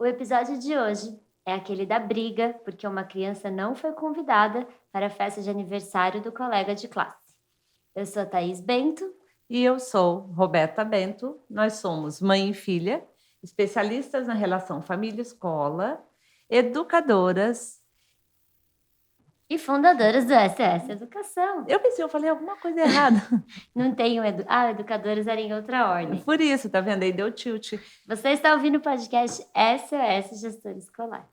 O episódio de hoje é aquele da briga, porque uma criança não foi convidada para a festa de aniversário do colega de classe. Eu sou a Thaís Bento. E eu sou Roberta Bento. Nós somos mãe e filha, especialistas na relação família-escola, educadoras. E fundadoras do SOS Educação. Eu falei alguma coisa errada. Não tenho educadoras era em outra ordem. Por isso, tá vendo? Aí deu tilt. Você está ouvindo o podcast SOS Gestor Escolar.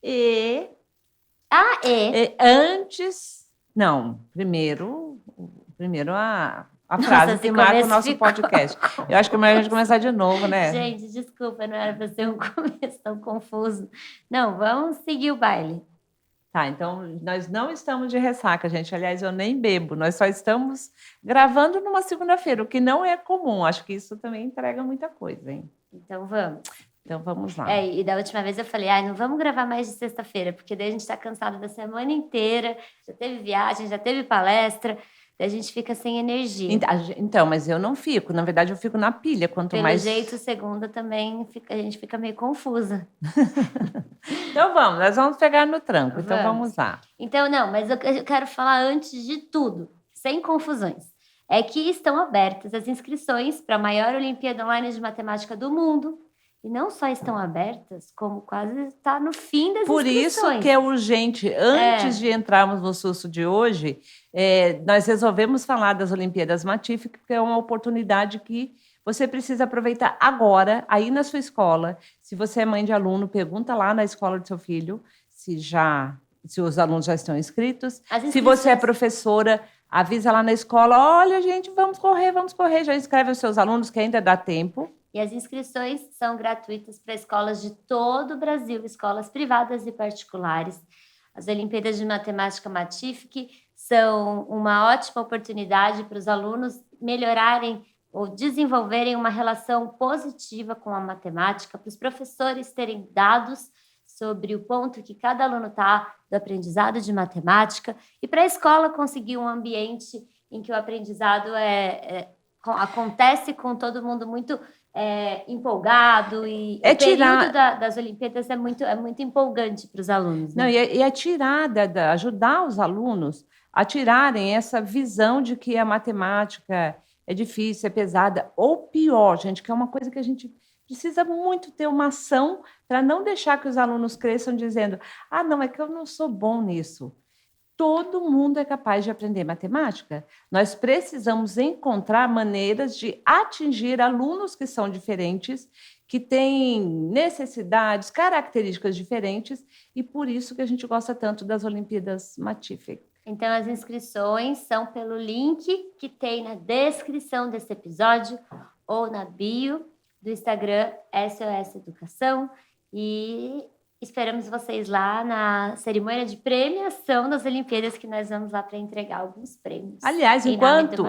E antes... Não, primeiro a frase que marca o nosso podcast. Eu acho que é melhor a gente começar de novo, né? Gente, desculpa, não era para ser um começo tão confuso. Não, vamos seguir o baile. Tá, então nós não estamos de ressaca, gente. Aliás, eu nem bebo. Nós só estamos gravando numa segunda-feira, o que não é comum. Acho que isso também entrega muita coisa, hein? Então vamos. Então vamos lá. E da última vez eu falei, não vamos gravar mais de sexta-feira, porque daí a gente está cansado da semana inteira, já teve viagem, já teve palestra, daí a gente fica sem energia. Então, mas eu não fico. Na verdade, eu fico na pilha. Pelo jeito, segunda também a gente fica meio confusa. Então nós vamos pegar no tranco. Então vamos lá. Então, não, mas eu quero falar antes de tudo, sem confusões. É que estão abertas as inscrições para a maior Olimpíada Online de Matemática do mundo. E não só estão abertas, como quase está no fim das inscrições. Por isso que é urgente. Antes de entrarmos no susto de hoje, nós resolvemos falar das Olimpíadas Matific, porque é uma oportunidade que você precisa aproveitar agora, aí na sua escola. Se você é mãe de aluno, pergunta lá na escola do seu filho se os alunos já estão inscritos. Se você é professora, avisa lá na escola, olha, gente, vamos correr, já inscreve os seus alunos, que ainda dá tempo. E as inscrições são gratuitas para escolas de todo o Brasil, escolas privadas e particulares. As Olimpíadas de Matemática Matific são uma ótima oportunidade para os alunos melhorarem ou desenvolverem uma relação positiva com a matemática, para os professores terem dados sobre o ponto que cada aluno está do aprendizado de matemática e para a escola conseguir um ambiente em que o aprendizado acontece com todo mundo muito empolgado e o período das Olimpíadas é muito empolgante para os alunos. Né? Não, ajudar os alunos a tirarem essa visão de que a matemática é difícil, é pesada, ou pior, gente, que é uma coisa que a gente precisa muito ter uma ação para não deixar que os alunos cresçam dizendo, não, é que eu não sou bom nisso. Todo mundo é capaz de aprender matemática. Nós precisamos encontrar maneiras de atingir alunos que são diferentes, que têm necessidades, características diferentes, e por isso que a gente gosta tanto das Olimpíadas Matific. Então, as inscrições são pelo link que tem na descrição desse episódio ou na bio do Instagram SOS Educação. E esperamos vocês lá na cerimônia de premiação das Olimpíadas, que nós vamos lá para entregar alguns prêmios. Aliás, enquanto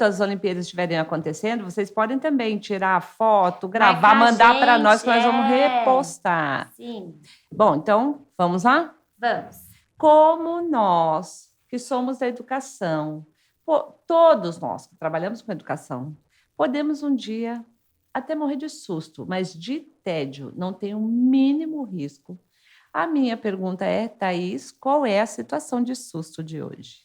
as Olimpíadas estiverem acontecendo, vocês podem também tirar foto, gravar, mandar para nós, que nós vamos repostar. Sim. Bom, então, vamos lá? Vamos. Como nós, que somos da educação, todos nós que trabalhamos com educação, podemos um dia até morrer de susto, mas de tédio, não tem o mínimo risco. A minha pergunta é, Thaís, qual é a situação de susto de hoje?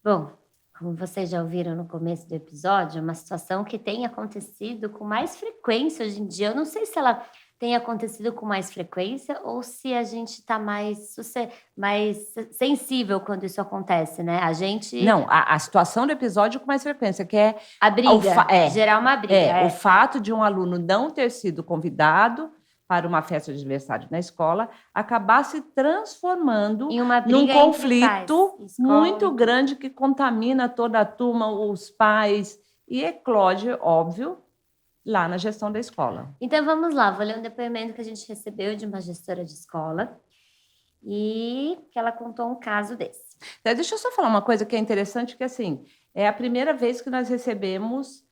Bom, como vocês já ouviram no começo do episódio, é uma situação que tem acontecido com mais frequência hoje em dia. Eu não sei se ela tem acontecido com mais frequência ou se a gente está mais sensível quando isso acontece, né? Não, a situação do episódio com mais frequência, que é a briga, gerar uma briga. O fato de um aluno não ter sido convidado para uma festa de aniversário na escola acabar se transformando num conflito muito grande que contamina toda a turma, os pais, e eclode, óbvio, lá na gestão da escola. Então, vamos lá. Vou ler um depoimento que a gente recebeu de uma gestora de escola e que ela contou um caso desse. Deixa eu só falar uma coisa que é interessante, que assim, é a primeira vez que nós recebemos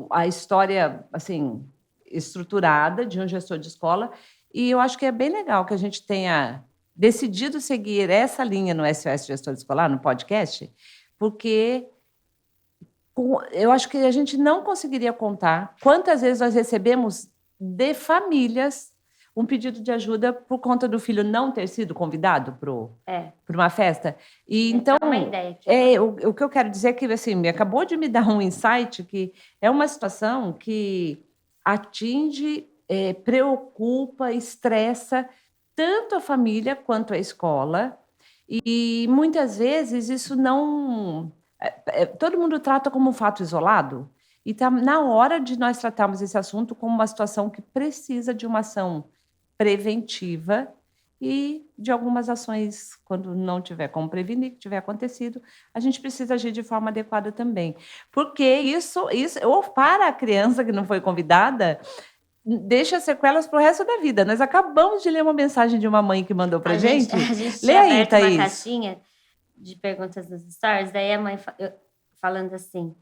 a história assim, estruturada de um gestor de escola, e eu acho que é bem legal que a gente tenha decidido seguir essa linha no SOS Gestor Escolar, no podcast, porque eu acho que a gente não conseguiria contar quantas vezes nós recebemos de famílias um pedido de ajuda por conta do filho não ter sido convidado para uma festa. E então, uma ideia aqui. O que eu quero dizer é que assim, me acabou de me dar um insight que é uma situação que atinge, preocupa, estressa tanto a família quanto a escola. E muitas vezes isso não... todo mundo trata como um fato isolado, e está na hora de nós tratarmos esse assunto como uma situação que precisa de uma ação preventiva e de algumas ações, quando não tiver como prevenir, que tiver acontecido, a gente precisa agir de forma adequada também. Porque isso ou para a criança que não foi convidada, deixa sequelas para o resto da vida. Nós acabamos de ler uma mensagem de uma mãe que mandou para a gente. A gente Lê tinha aí, aberto Thaís. uma caixinha de perguntas nos stories, daí a mãe falando assim: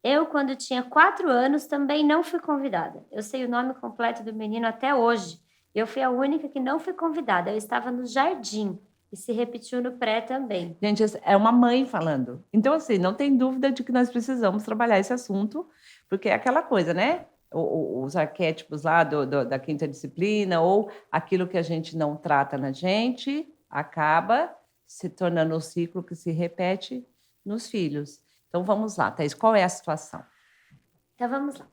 eu, quando tinha 4 anos, também não fui convidada. Eu sei o nome completo do menino até hoje. Eu fui a única que não fui convidada. Eu estava no jardim e se repetiu no pré também. Gente, é uma mãe falando. Então, assim, não tem dúvida de que nós precisamos trabalhar esse assunto, porque é aquela coisa, né? Os arquétipos lá da quinta disciplina, ou aquilo que a gente não trata na gente, acaba se tornando um ciclo que se repete nos filhos. Então, vamos lá, Thaís, qual é a situação? Então, vamos lá.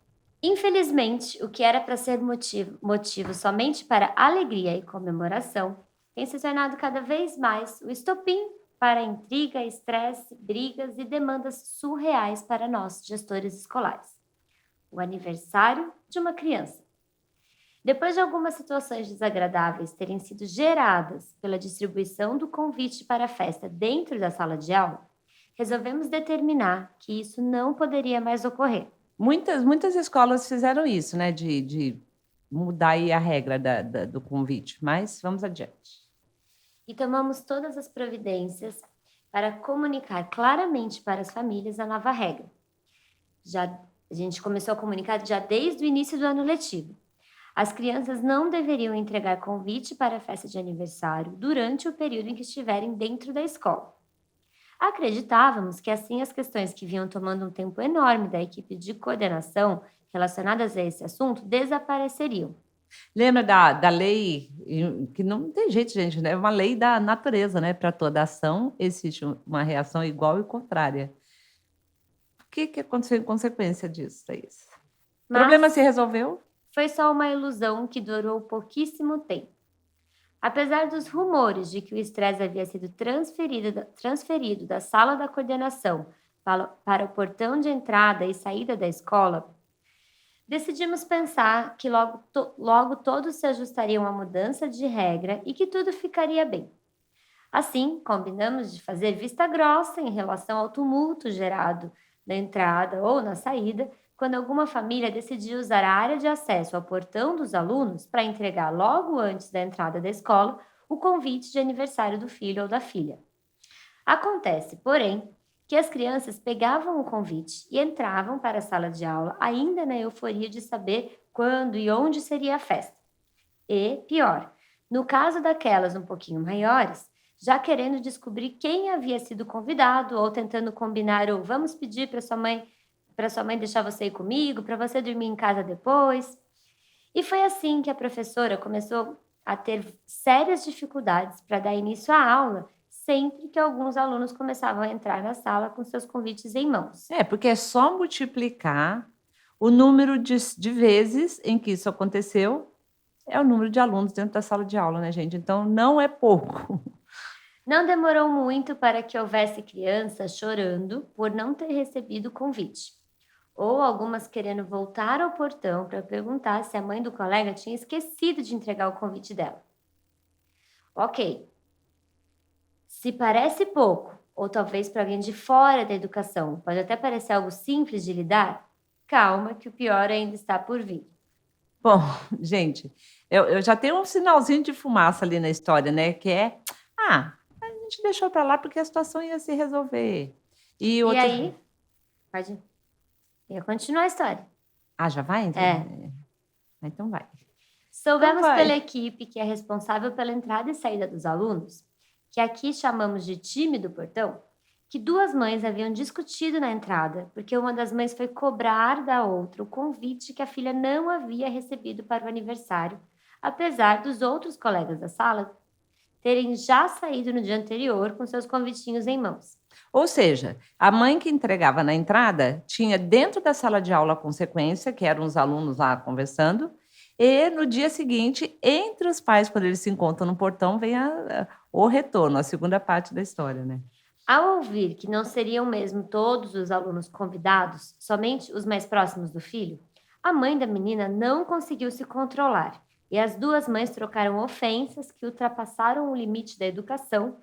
Infelizmente, o que era para ser motivo somente para alegria e comemoração tem se tornado cada vez mais o estopim para intriga, estresse, brigas e demandas surreais para nós, gestores escolares. O aniversário de uma criança. Depois de algumas situações desagradáveis terem sido geradas pela distribuição do convite para a festa dentro da sala de aula, resolvemos determinar que isso não poderia mais ocorrer. Muitas escolas fizeram isso, né? De mudar aí a regra do convite, mas vamos adiante. E tomamos todas as providências para comunicar claramente para as famílias a nova regra. A gente começou a comunicar já desde o início do ano letivo. As crianças não deveriam entregar convite para a festa de aniversário durante o período em que estiverem dentro da escola. Acreditávamos que assim as questões que vinham tomando um tempo enorme da equipe de coordenação relacionadas a esse assunto desapareceriam. Lembra da lei, que não tem jeito, gente, né? É uma lei da natureza, né? Para toda ação existe uma reação igual e contrária. O que aconteceu em consequência disso, Thaís? O problema se resolveu? Foi só uma ilusão que durou pouquíssimo tempo. Apesar dos rumores de que o estresse havia sido transferido da sala da coordenação para o portão de entrada e saída da escola, decidimos pensar que logo todos se ajustariam à mudança de regra e que tudo ficaria bem. Assim, combinamos de fazer vista grossa em relação ao tumulto gerado na entrada ou na saída, quando alguma família decidiu usar a área de acesso ao portão dos alunos para entregar logo antes da entrada da escola o convite de aniversário do filho ou da filha. Acontece, porém, que as crianças pegavam o convite e entravam para a sala de aula ainda na euforia de saber quando e onde seria a festa. E, pior, no caso daquelas um pouquinho maiores, já querendo descobrir quem havia sido convidado ou tentando combinar ou vamos pedir para sua mãe deixar você ir comigo, para você dormir em casa depois. E foi assim que a professora começou a ter sérias dificuldades para dar início à aula, sempre que alguns alunos começavam a entrar na sala com seus convites em mãos. Porque é só multiplicar o número de vezes em que isso aconteceu, é o número de alunos dentro da sala de aula, né, gente? Então, não é pouco. Não demorou muito para que houvesse crianças chorando por não ter recebido o convite, ou algumas querendo voltar ao portão para perguntar se a mãe do colega tinha esquecido de entregar o convite dela. Ok, se parece pouco, ou talvez para alguém de fora da educação pode até parecer algo simples de lidar, calma que o pior ainda está por vir. Bom, gente, eu já tenho um sinalzinho de fumaça ali na história, né? Que é, a gente deixou para lá porque a situação ia se resolver. E aí, ia continuar a história. Já vai? É. Então vai. Soubemos Então vai. pela equipe que é responsável pela entrada e saída dos alunos, que aqui chamamos de time do portão, que duas mães haviam discutido na entrada, porque uma das mães foi cobrar da outra o convite que a filha não havia recebido para o aniversário, apesar dos outros colegas da sala terem já saído no dia anterior com seus convitinhos em mãos. Ou seja, a mãe que entregava na entrada tinha dentro da sala de aula a consequência, que eram os alunos lá conversando, e no dia seguinte, entre os pais, quando eles se encontram no portão, vem o retorno, a segunda parte da história, né? Ao ouvir que não seriam mesmo todos os alunos convidados, somente os mais próximos do filho, a mãe da menina não conseguiu se controlar e as duas mães trocaram ofensas que ultrapassaram o limite da educação,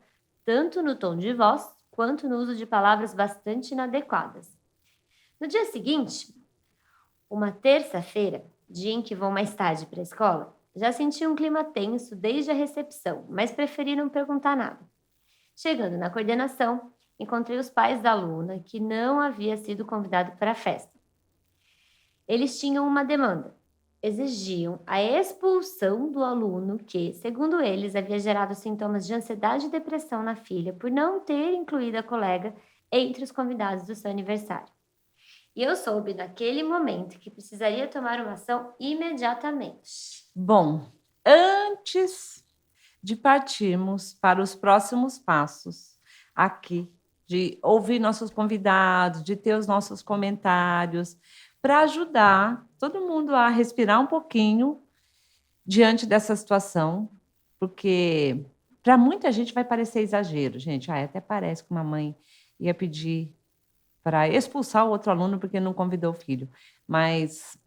tanto no tom de voz quanto no uso de palavras bastante inadequadas. No dia seguinte, uma terça-feira, dia em que vão mais tarde para a escola, já senti um clima tenso desde a recepção, mas preferi não perguntar nada. Chegando na coordenação, encontrei os pais da aluna que não havia sido convidado para a festa. Eles tinham uma demanda. Exigiam a expulsão do aluno que, segundo eles, havia gerado sintomas de ansiedade e depressão na filha por não ter incluído a colega entre os convidados do seu aniversário. E eu soube naquele momento que precisaria tomar uma ação imediatamente. Bom, antes de partirmos para os próximos passos aqui, de ouvir nossos convidados, de ter os nossos comentários, para ajudar todo mundo a respirar um pouquinho diante dessa situação, porque para muita gente vai parecer exagero, gente. Até parece que uma mãe ia pedir para expulsar o outro aluno porque não convidou o filho. Mas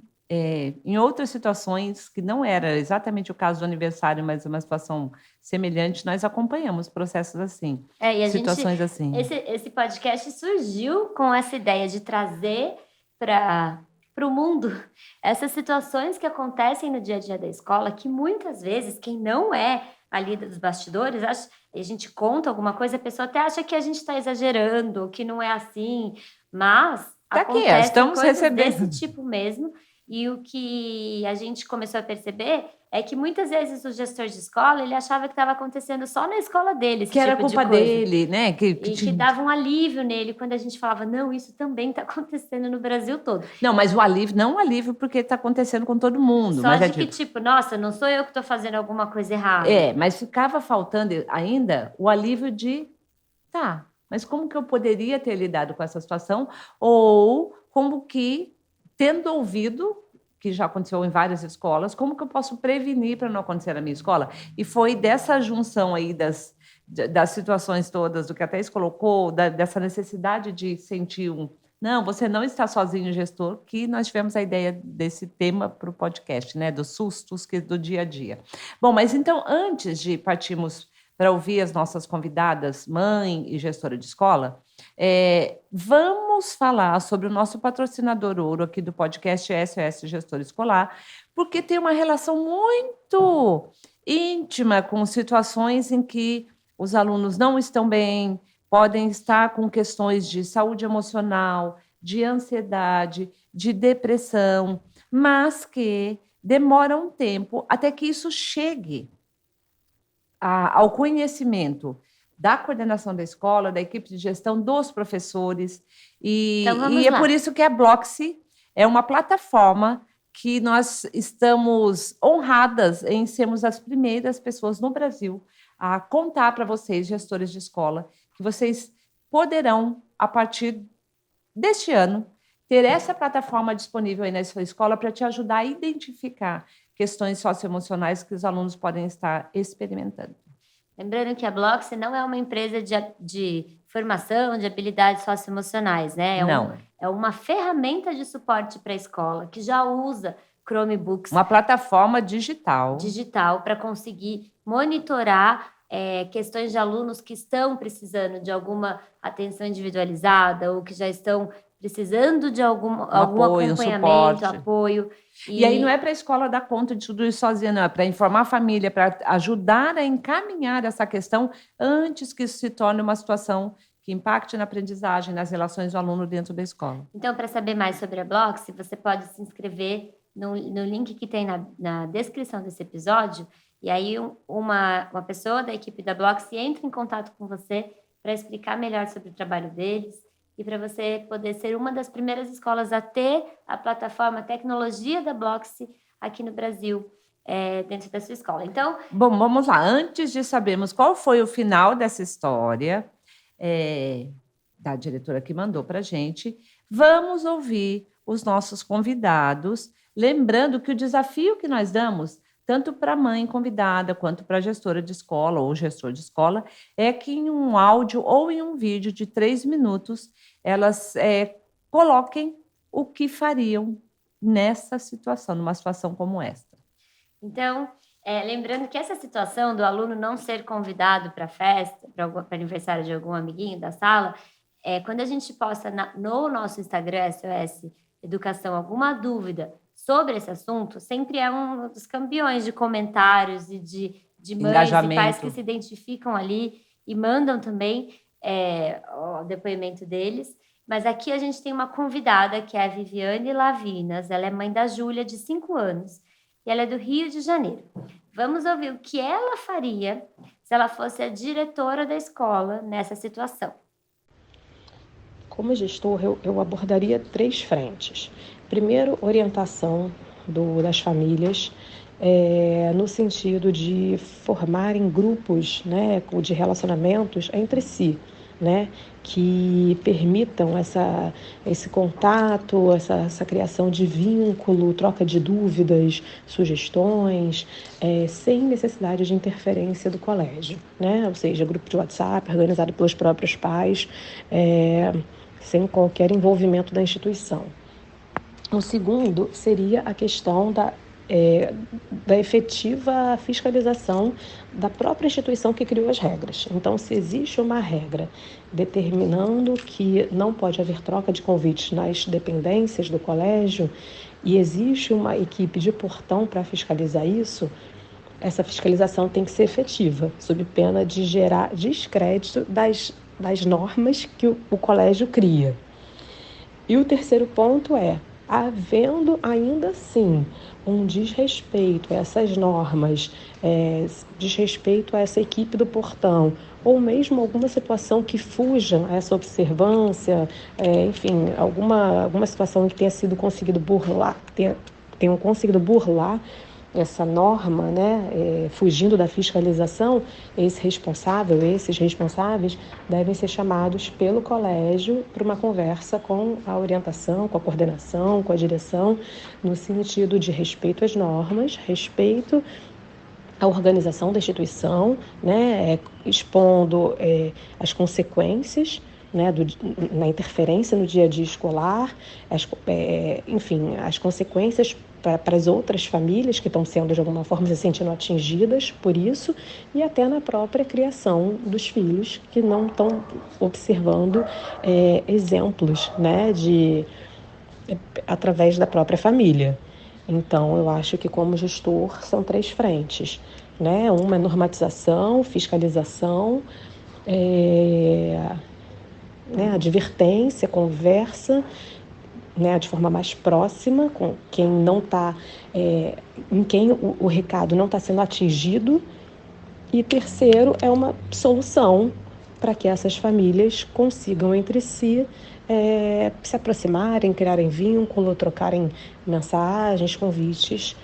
em outras situações, que não era exatamente o caso do aniversário, mas uma situação semelhante, nós acompanhamos processos assim, E a situações gente, assim. esse podcast surgiu com essa ideia de trazer para o mundo essas situações que acontecem no dia a dia da escola, que muitas vezes quem não é ali dos bastidores, a gente conta alguma coisa, a pessoa até acha que a gente está exagerando, que não é assim, mas Tá aqui, acontecem estamos coisas recebendo. desse tipo mesmo. E o que a gente começou a perceber é que muitas vezes o gestor de escola, ele achava que estava acontecendo só na escola dele esse Que era tipo de culpa coisa. dele, né? E que dava um alívio nele quando a gente falava, não, isso também está acontecendo no Brasil todo. Não, mas o alívio, não o alívio porque está acontecendo com todo mundo. Só mas de que, tipo, nossa, não sou eu que estou fazendo alguma coisa errada. mas ficava faltando ainda o alívio de, tá, mas como que eu poderia ter lidado com essa situação? Ou como que, tendo ouvido, que já aconteceu em várias escolas, como que eu posso prevenir para não acontecer na minha escola? E foi dessa junção aí das situações todas, do que a Thaís colocou, dessa necessidade de sentir não, você não está sozinho, gestor, que nós tivemos a ideia desse tema para o podcast, né? Dos sustos do dia a dia. Bom, mas então, antes de partirmos para ouvir as nossas convidadas, mãe e gestora de escola, vamos falar sobre o nosso patrocinador ouro aqui do podcast SOS Gestor Escolar, porque tem uma relação muito íntima com situações em que os alunos não estão bem, podem estar com questões de saúde emocional, de ansiedade, de depressão, mas que demoram um tempo até que isso chegue ao conhecimento da coordenação da escola, da equipe de gestão, dos professores. E é por isso que a Bloxy é uma plataforma que nós estamos honradas em sermos as primeiras pessoas no Brasil a contar para vocês, gestores de escola, que vocês poderão, a partir deste ano, ter essa plataforma disponível aí na sua escola para te ajudar a identificar questões socioemocionais que os alunos podem estar experimentando. Lembrando que a Bloxy não é uma empresa de formação de habilidades socioemocionais, né? Não. É uma ferramenta de suporte para a escola que já usa Chromebooks. Uma plataforma digital. Para conseguir monitorar questões de alunos que estão precisando de alguma atenção individualizada ou que já estão precisando de algum acompanhamento, apoio. E aí não é para a escola dar conta de tudo isso sozinha, não. É para informar a família, para ajudar a encaminhar essa questão antes que isso se torne uma situação que impacte na aprendizagem, nas relações do aluno dentro da escola. Então, para saber mais sobre a Bloxy, você pode se inscrever no link que tem na descrição desse episódio, e aí uma pessoa da equipe da Bloxy entra em contato com você para explicar melhor sobre o trabalho deles e para você poder ser uma das primeiras escolas a ter a plataforma a tecnologia da Bloxy aqui no Brasil, dentro da sua escola. Então, Bom, vamos lá. Antes de sabermos qual foi o final dessa história, da diretora que mandou para a gente, vamos ouvir os nossos convidados, lembrando que o desafio que nós damos, tanto para a mãe convidada quanto para a gestora de escola ou gestor de escola, é que em um áudio ou em um vídeo de 3 minutos, elas coloquem o que fariam nessa situação, numa situação como esta. Então, lembrando que essa situação do aluno não ser convidado para a festa, para aniversário de algum amiguinho da sala, quando a gente posta no nosso Instagram, SOS Educação, alguma dúvida sobre esse assunto, sempre é um dos campeões de comentários e de mães e pais que se identificam ali e mandam também o depoimento deles. Mas aqui a gente tem uma convidada, que é a Viviane Lavinas. Ela é mãe da Júlia, de 5 anos. E ela é do Rio de Janeiro. Vamos ouvir o que ela faria se ela fosse a diretora da escola nessa situação. Como gestor, eu abordaria 3 frentes. Primeiro, orientação das famílias, no sentido de formarem grupos, né, de relacionamentos entre si, né, que permitam esse contato, essa criação de vínculo, troca de dúvidas, sugestões, sem necessidade de interferência do colégio, né? Ou seja, grupo de WhatsApp organizado pelos próprios pais, sem qualquer envolvimento da instituição. O segundo seria a questão da efetiva fiscalização da própria instituição que criou as regras. Então, se existe uma regra determinando que não pode haver troca de convites nas dependências do colégio e existe uma equipe de portão para fiscalizar isso, essa fiscalização tem que ser efetiva, sob pena de gerar descrédito das normas que o colégio cria. E o terceiro ponto havendo ainda assim um desrespeito a essas normas, desrespeito a essa equipe do portão, ou mesmo alguma situação que fuja a essa observância, enfim, alguma situação que tenha sido conseguido burlar, tenham conseguido burlar essa norma, né, fugindo da fiscalização, esses responsáveis devem ser chamados pelo colégio para uma conversa com a orientação, com a coordenação, com a direção, no sentido de respeito às normas, respeito à organização da instituição, né, expondo as consequências, né, na interferência no dia a dia escolar, enfim, as consequências para as outras famílias que estão sendo, de alguma forma, se sentindo atingidas por isso, e até na própria criação dos filhos que não estão observando exemplos, né, através da própria família. Então, eu acho que, como gestor, são 3 frentes, né? Uma é normatização, fiscalização, advertência, conversa, né, de forma mais próxima com quem não está, em quem o recado não está sendo atingido. E terceiro é uma solução para que essas famílias consigam entre si se aproximarem, criarem vínculo, trocarem mensagens, convites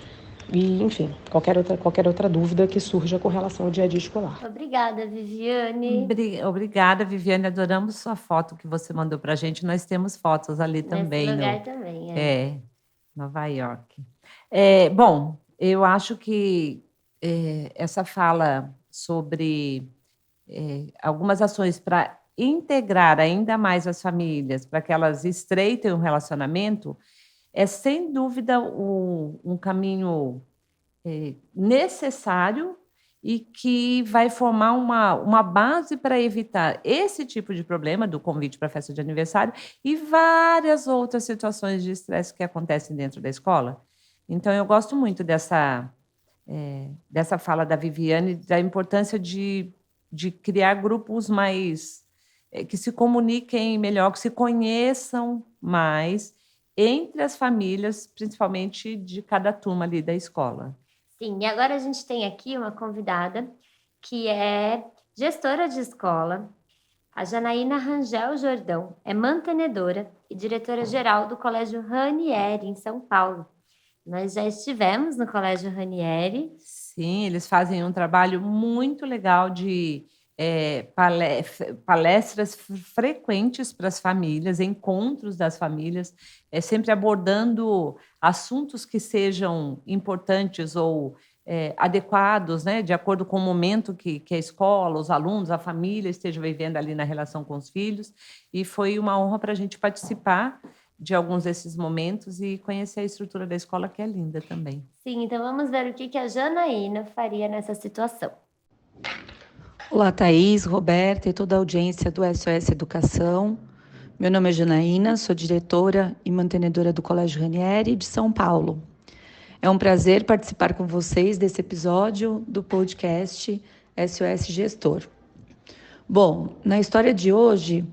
e, enfim, qualquer outra dúvida que surja com relação ao dia a dia escolar. Obrigada, Viviane. Obrigada, Viviane. Adoramos sua foto que você mandou para a gente. Nós temos fotos ali também. Nesse lugar também, Nova York. Bom, eu acho que essa fala sobre algumas ações para integrar ainda mais as famílias, para que elas estreitem o relacionamento, é sem dúvida um caminho necessário e que vai formar uma base para evitar esse tipo de problema do convite para a festa de aniversário e várias outras situações de estresse que acontecem dentro da escola. Então, eu gosto muito dessa fala da Viviane, da importância de criar grupos mais que se comuniquem melhor, que se conheçam mais entre as famílias, principalmente de cada turma ali da escola. Sim, e agora a gente tem aqui uma convidada que é gestora de escola, a Janaína Rangel Jordão, é mantenedora e diretora-geral do Colégio Ranieri, em São Paulo. Nós já estivemos no Colégio Ranieri. Sim, eles fazem um trabalho muito legal de palestras frequentes para as famílias, encontros das famílias, sempre abordando assuntos que sejam importantes ou adequados, né, de acordo com o momento que a escola, os alunos, a família estejam vivendo ali na relação com os filhos. E foi uma honra para a gente participar de alguns desses momentos e conhecer a estrutura da escola, que é linda também. Sim, então vamos ver o que a Janaína faria nessa situação. Olá, Thaís, Roberta e toda a audiência do SOS Educação. Meu nome é Janaína, sou diretora e mantenedora do Colégio Ranieri de São Paulo. É um prazer participar com vocês desse episódio do podcast SOS Gestor. Bom, na história de hoje,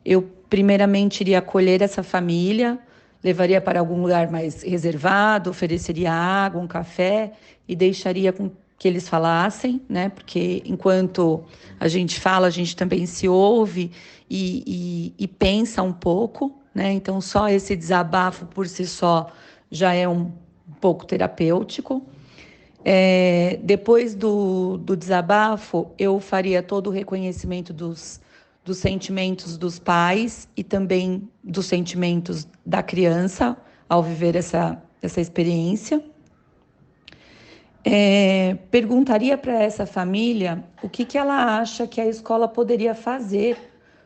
eu primeiramente iria acolher essa família, levaria para algum lugar mais reservado, ofereceria água, um café e deixaria com que eles falassem, né? Porque enquanto a gente fala, a gente também se ouve e pensa um pouco, né? Então, só esse desabafo por si só já é um pouco terapêutico. Depois do desabafo, eu faria todo o reconhecimento dos sentimentos dos pais e também dos sentimentos da criança ao viver essa experiência. Perguntaria para essa família o que ela acha que a escola poderia fazer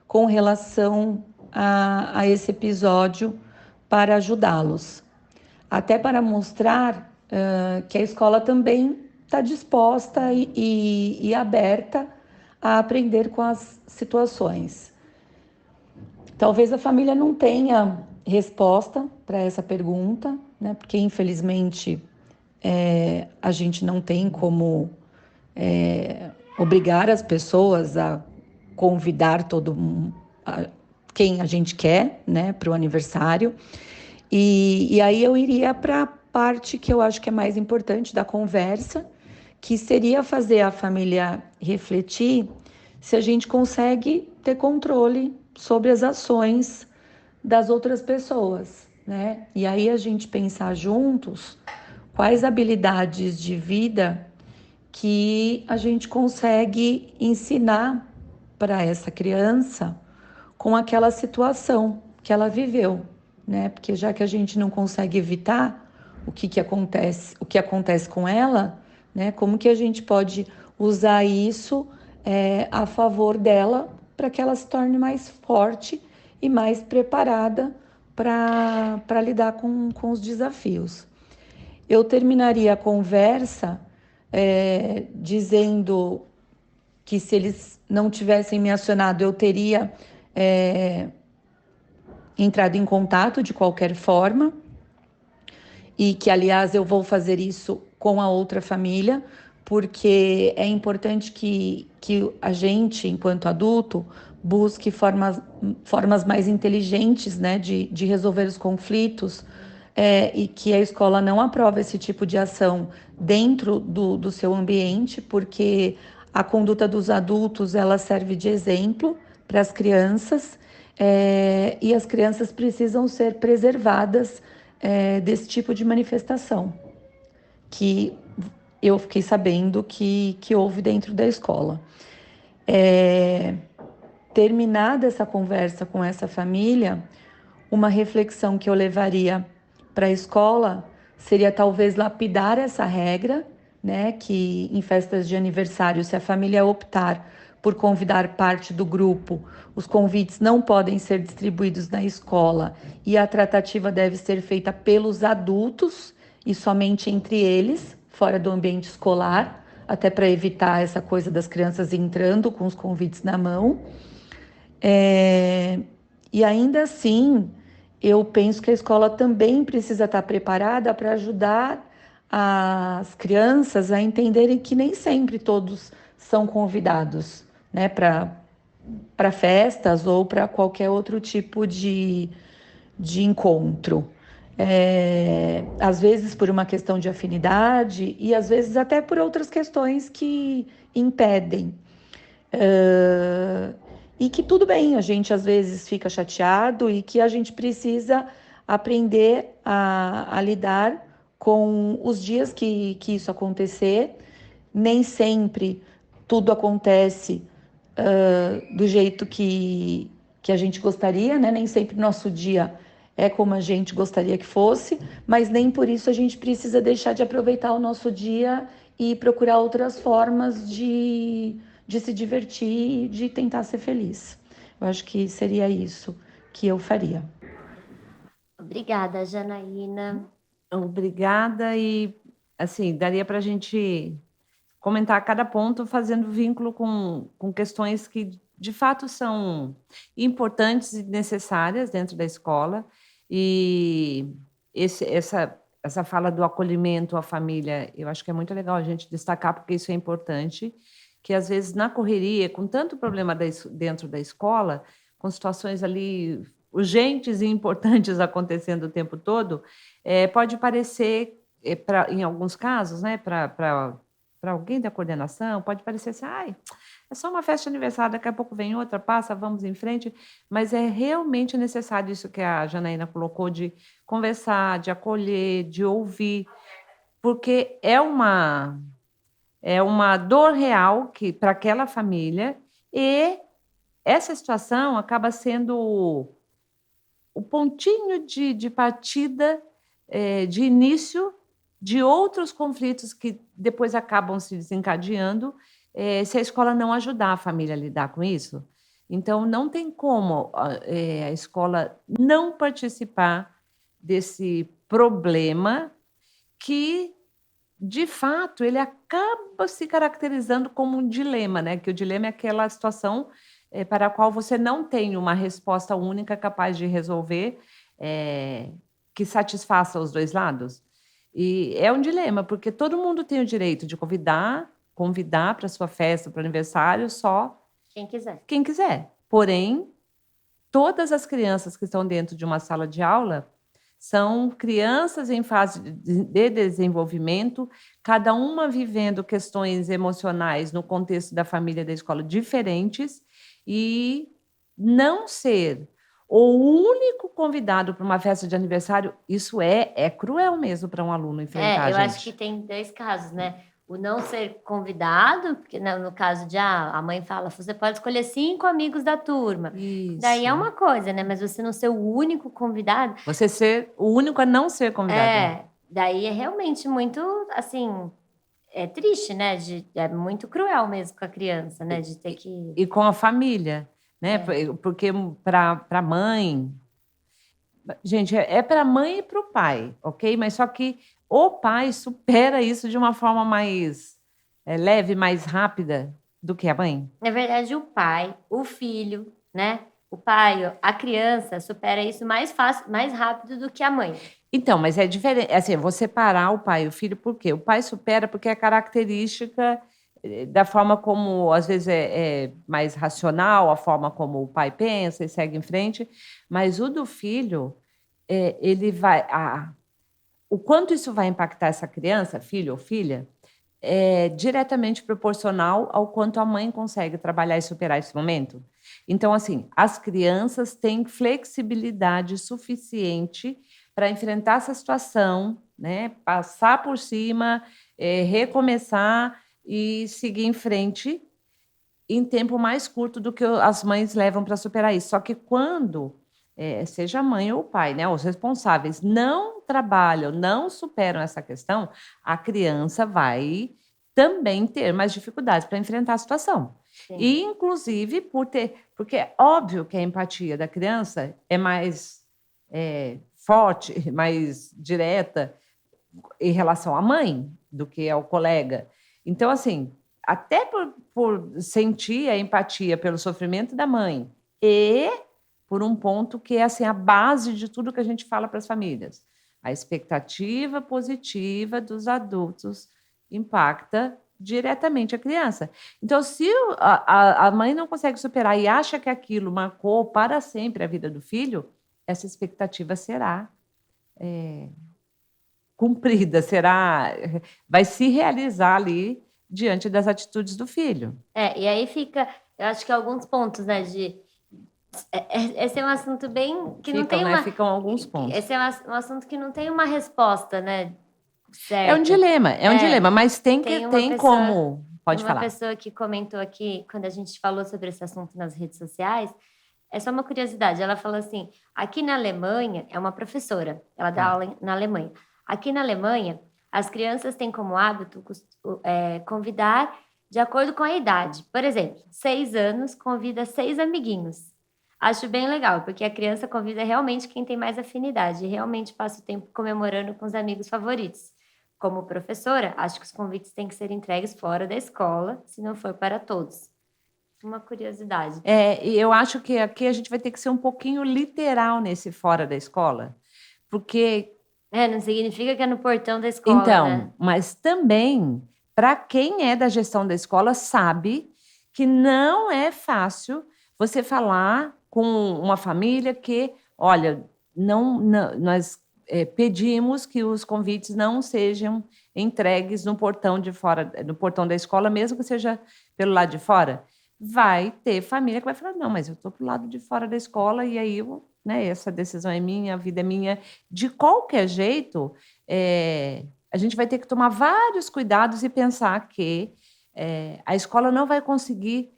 com relação a esse episódio para ajudá-los. Até para mostrar que a escola também está disposta e aberta a aprender com as situações. Talvez a família não tenha resposta para essa pergunta, né? Porque infelizmente a gente não tem como obrigar as pessoas a convidar todo mundo, quem a gente quer, né, para o aniversário. E aí eu iria para a parte que eu acho que é mais importante da conversa, que seria fazer a família refletir se a gente consegue ter controle sobre as ações das outras pessoas, né? E aí a gente pensar juntos quais habilidades de vida que a gente consegue ensinar para essa criança com aquela situação que ela viveu, né? Porque já que a gente não consegue evitar o que acontece com ela, né? Como que a gente pode usar isso a favor dela para que ela se torne mais forte e mais preparada para lidar com os desafios. Eu terminaria a conversa dizendo que se eles não tivessem me acionado, eu teria entrado em contato de qualquer forma, e que, aliás, eu vou fazer isso com a outra família, porque é importante que a gente, enquanto adulto, busque formas mais inteligentes, né, de resolver os conflitos, e que a escola não aprove esse tipo de ação dentro do seu ambiente, porque a conduta dos adultos ela serve de exemplo para as crianças, e as crianças precisam ser preservadas desse tipo de manifestação, que eu fiquei sabendo que houve dentro da escola. Terminada essa conversa com essa família, uma reflexão que eu levaria para a escola seria talvez lapidar essa regra, né, que em festas de aniversário, se a família optar por convidar parte do grupo, os convites não podem ser distribuídos na escola e a tratativa deve ser feita pelos adultos e somente entre eles, fora do ambiente escolar, até para evitar essa coisa das crianças entrando com os convites na mão. E ainda assim, eu penso que a escola também precisa estar preparada para ajudar as crianças a entenderem que nem sempre todos são convidados, né, para festas ou para qualquer outro tipo de encontro. às vezes por uma questão de afinidade e às vezes até por outras questões que impedem. E que tudo bem, a gente às vezes fica chateado e que a gente precisa aprender a lidar com os dias que isso acontecer. Nem sempre tudo acontece do jeito que a gente gostaria, né? Nem sempre nosso dia é como a gente gostaria que fosse, mas nem por isso a gente precisa deixar de aproveitar o nosso dia e procurar outras formas de se divertir e de tentar ser feliz. Eu acho que seria isso que eu faria. Obrigada, Janaína. Obrigada e, assim, daria para a gente comentar cada ponto fazendo vínculo com questões que, de fato, são importantes e necessárias dentro da escola. E essa fala do acolhimento à família, eu acho que é muito legal a gente destacar, porque isso é importante, que às vezes na correria, com tanto problema dentro da escola, com situações ali urgentes e importantes acontecendo o tempo todo, pode parecer, em alguns casos, né, para alguém da coordenação, pode parecer assim, ai, é só uma festa de aniversário, daqui a pouco vem outra, passa, vamos em frente, mas é realmente necessário isso que a Janaína colocou, de conversar, de acolher, de ouvir, porque é uma dor real que para aquela família, e essa situação acaba sendo o pontinho de partida, de início de outros conflitos que depois acabam se desencadeando, se a escola não ajudar a família a lidar com isso. Então, não tem como a escola não participar desse problema que, de fato, ele acaba se caracterizando como um dilema, né? Que o dilema é aquela situação para a qual você não tem uma resposta única capaz de resolver, que satisfaça os dois lados. E é um dilema, porque todo mundo tem o direito de convidar para sua festa, para o aniversário, só Quem quiser. quem quiser. Porém, todas as crianças que estão dentro de uma sala de aula são crianças em fase de desenvolvimento, cada uma vivendo questões emocionais no contexto da família e da escola diferentes, e não ser o único convidado para uma festa de aniversário, isso é cruel mesmo para um aluno enfrentar, Eu acho que gente. tem dois casos, né? O não ser convidado, porque no caso de a mãe fala, você pode escolher 5 amigos da turma. Daí é Isso. uma coisa, né? Mas você não ser o único convidado, Você ser o único a não ser convidado. daí é realmente muito, assim, é triste, né? É muito cruel mesmo com a criança, né? De ter que. E com a família, né? Porque para a mãe, gente, é para a mãe e para o pai, ok? Mas só que o pai supera isso de uma forma mais leve, mais rápida do que a mãe. Na verdade, o pai, o filho, né? O pai, a criança supera isso mais fácil, mais rápido do que a mãe. Então, mas é diferente. Assim, vou separar o pai e o filho, por quê? O pai supera porque é característica da forma como, às vezes, é mais racional, a forma como o pai pensa e segue em frente, mas o do filho, ele vai. O quanto isso vai impactar essa criança, filho ou filha, é diretamente proporcional ao quanto a mãe consegue trabalhar e superar esse momento. Então, assim, as crianças têm flexibilidade suficiente para enfrentar essa situação, né? Passar por cima, recomeçar e seguir em frente em tempo mais curto do que as mães levam para superar isso. Só que quando, seja a mãe ou o pai, né, os responsáveis não trabalham, não superam essa questão, a criança vai também ter mais dificuldades para enfrentar a situação. Sim. E, inclusive, porque é óbvio que a empatia da criança é mais forte, mais direta em relação à mãe do que ao colega. Então, assim, até por sentir a empatia pelo sofrimento da mãe e por um ponto que é assim, a base de tudo que a gente fala para as famílias. A expectativa positiva dos adultos impacta diretamente a criança. Então, se a mãe não consegue superar e acha que aquilo marcou para sempre a vida do filho, essa expectativa será cumprida, vai se realizar ali diante das atitudes do filho. E aí fica, eu acho que alguns pontos, né, esse é um assunto bem que não tem uma... Ficam alguns pontos. Esse é um assunto que não tem uma resposta, né, certa. É um dilema, mas tem como... Pode falar. Uma pessoa que comentou aqui, quando a gente falou sobre esse assunto nas redes sociais, é só uma curiosidade, ela falou assim, aqui na Alemanha, é uma professora, ela dá aula na Alemanha. Aqui na Alemanha, as crianças têm como hábito convidar de acordo com a idade. Por exemplo, 6 anos, convida 6 amiguinhos. Acho bem legal, porque a criança convida realmente quem tem mais afinidade e realmente passa o tempo comemorando com os amigos favoritos. Como professora, acho que os convites têm que ser entregues fora da escola, se não for para todos. Uma curiosidade. E eu acho que aqui a gente vai ter que ser um pouquinho literal nesse fora da escola, porque... não significa que é no portão da escola, então, né? Mas também, para quem é da gestão da escola, sabe que não é fácil você falar com uma família que, olha, nós pedimos que os convites não sejam entregues no portão da escola, mesmo que seja pelo lado de fora. Vai ter família que vai falar, não, mas eu estou para o lado de fora da escola e aí essa decisão é minha, a vida é minha. De qualquer jeito, a gente vai ter que tomar vários cuidados e pensar que a escola não vai conseguir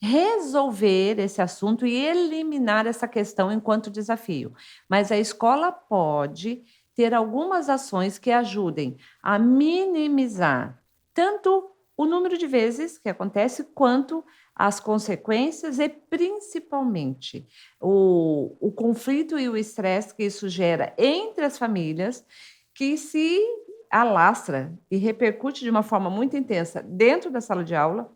resolver esse assunto e eliminar essa questão enquanto desafio. Mas a escola pode ter algumas ações que ajudem a minimizar tanto o número de vezes que acontece, quanto as consequências e, principalmente, o conflito e o estresse que isso gera entre as famílias, que se alastra e repercute de uma forma muito intensa dentro da sala de aula,